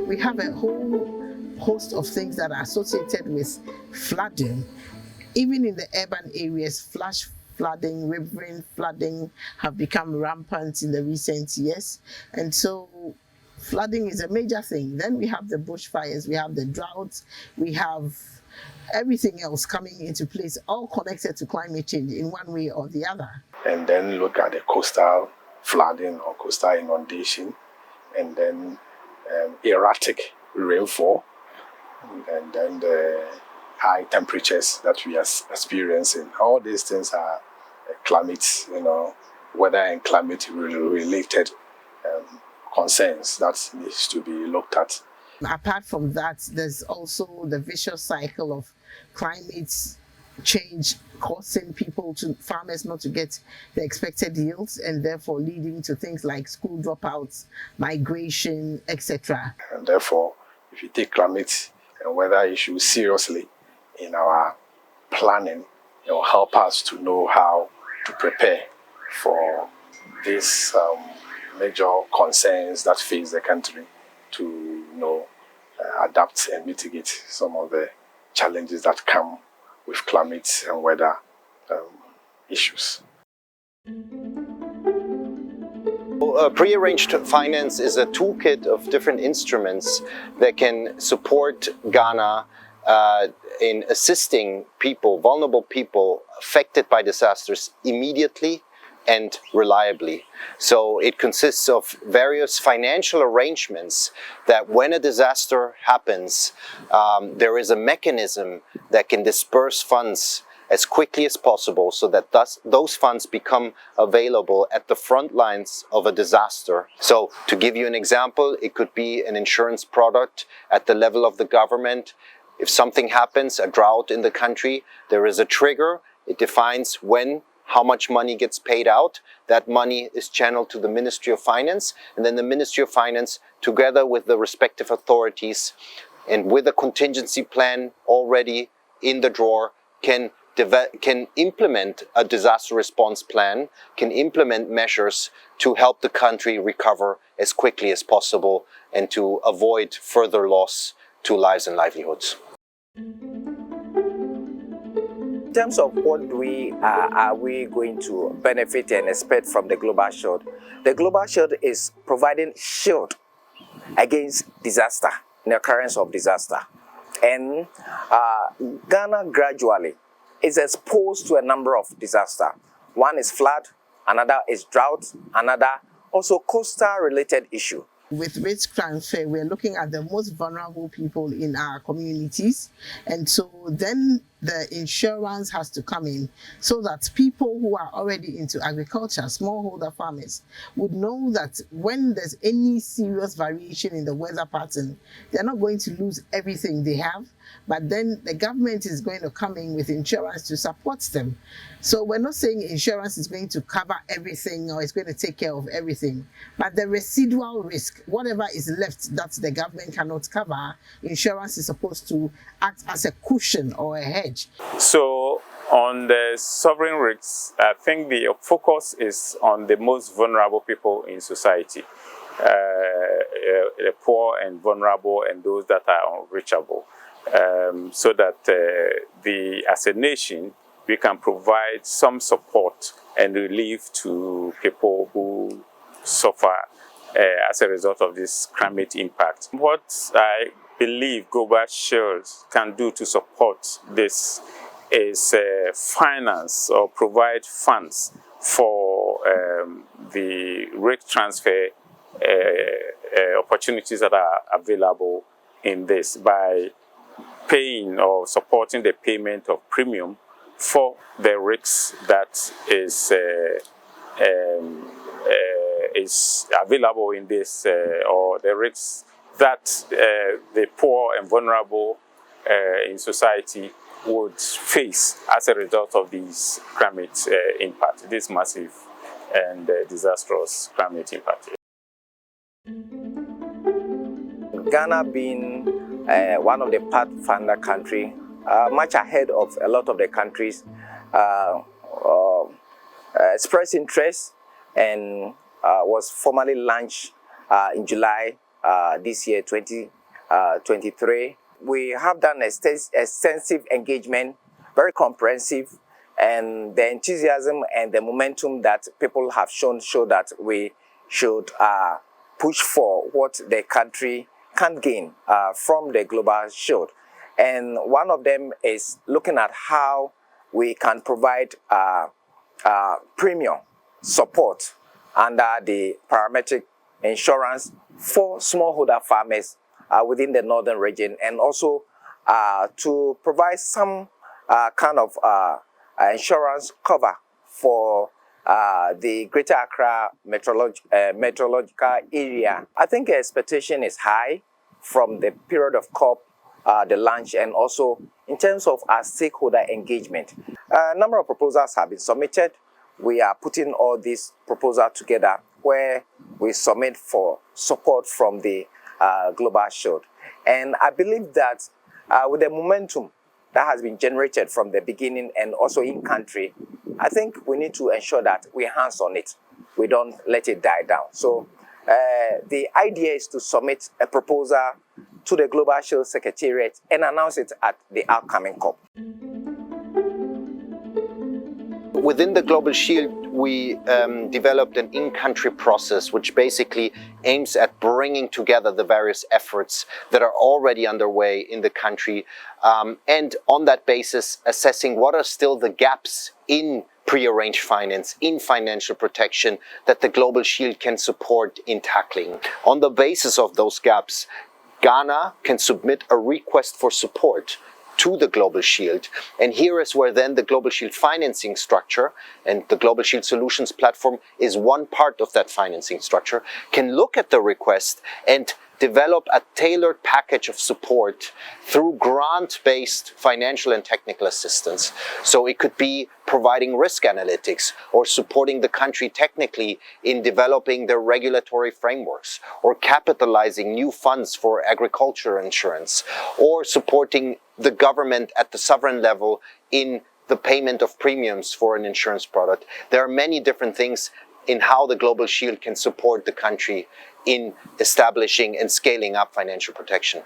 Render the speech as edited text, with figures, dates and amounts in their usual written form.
we have a whole host of things that are associated with flooding. Even in the urban areas, flash flooding, riverine flooding have become rampant in the recent years. And so flooding is a major thing. Then we have the bushfires, we have the droughts, we have everything else coming into place, all connected to climate change in one way or the other. And then look at the coastal flooding or coastal inundation, and then erratic rainfall, and then the high temperatures that we are experiencing. All these things are climate, weather and climate related concerns that needs to be looked at. Apart from that, there's also the vicious cycle of climate change causing farmers not to get the expected yields, and therefore leading to things like school dropouts, migration, etc. And therefore, if you take climate and weather issues seriously in our planning, it will help us to know how to prepare for these major concerns that face the country, to adapt and mitigate some of the challenges that come with climate and weather issues. Prearranged finance is a toolkit of different instruments that can support Ghana in assisting people, vulnerable people affected by disasters immediately and reliably. So it consists of various financial arrangements that when a disaster happens, there is a mechanism that can disperse funds as quickly as possible, so that those funds become available at the front lines of a disaster. So to give you an example, it could be an insurance product at the level of the government. If something happens, a drought in the country, there is a trigger. It defines how much money gets paid out. That money is channeled to the Ministry of Finance, and then the Ministry of Finance, together with the respective authorities and with a contingency plan already in the drawer, can implement a disaster response plan, can implement measures to help the country recover as quickly as possible and to avoid further loss to lives and livelihoods. In terms of what are we going to benefit and expect from the Global Shield? The Global Shield is providing shield against disaster, in the occurrence of disaster. And Ghana gradually is exposed to a number of disasters. One is flood, another is drought, another also coastal related issue. With risk transfer, we're looking at the most vulnerable people in our communities. And so then the insurance has to come in so that people who are already into agriculture, smallholder farmers, would know that when there's any serious variation in the weather pattern, they're not going to lose everything they have, but then the government is going to come in with insurance to support them. So we're not saying insurance is going to cover everything or it's going to take care of everything, but the residual risk, whatever is left that the government cannot cover, insurance is supposed to act as a cushion or a hedge. So on the sovereign risks, I think the focus is on the most vulnerable people in society, the poor and vulnerable and those that are unreachable, so that as a nation, we can provide some support and relief to people who suffer as a result of this climate impact. What I believe Global Shield can do to support this is finance or provide funds for the risk transfer opportunities that are available in this by paying or supporting the payment of premium for the risks that is available in this, or the risks that the poor and vulnerable in society would face as a result of these climate impact, this massive and disastrous climate impact. Ghana being one of the pathfinder country, much ahead of a lot of the countries, expressed interest and was formally launched in July this year, 2020, 2023. We have done extensive engagement, very comprehensive, and the enthusiasm and the momentum that people have shown show that we should push for what the country can gain from the Global Shield. And one of them is looking at how we can provide premium support under the parametric insurance for smallholder farmers within the northern region, and also to provide some kind of insurance cover for the Greater Accra meteorological area. I think the expectation is high from the period of COP, the launch, and also in terms of our stakeholder engagement. A number of proposals have been submitted. We are putting all these proposals together where we submit for support from the Global Shield. And I believe that with the momentum that has been generated from the beginning and also in country, I think we need to ensure that we hands on it. We don't let it die down. So the idea is to submit a proposal to the Global Shield Secretariat and announce it at the upcoming COP. Within the Global Shield, we developed an in-country process which basically aims at bringing together the various efforts that are already underway in the country, and on that basis assessing what are still the gaps in pre-arranged finance, in financial protection that the Global Shield can support in tackling. On the basis of those gaps, Ghana can submit a request for support to the Global Shield. And here is where then the Global Shield financing structure, and the Global Shield Solutions platform is one part of that financing structure, can look at the request and develop a tailored package of support through grant-based financial and technical assistance. So it could be providing risk analytics or supporting the country technically in developing their regulatory frameworks, or capitalizing new funds for agriculture insurance, or supporting the government at the sovereign level in the payment of premiums for an insurance product. There are many different things in how the Global Shield can support the country in establishing and scaling up financial protection.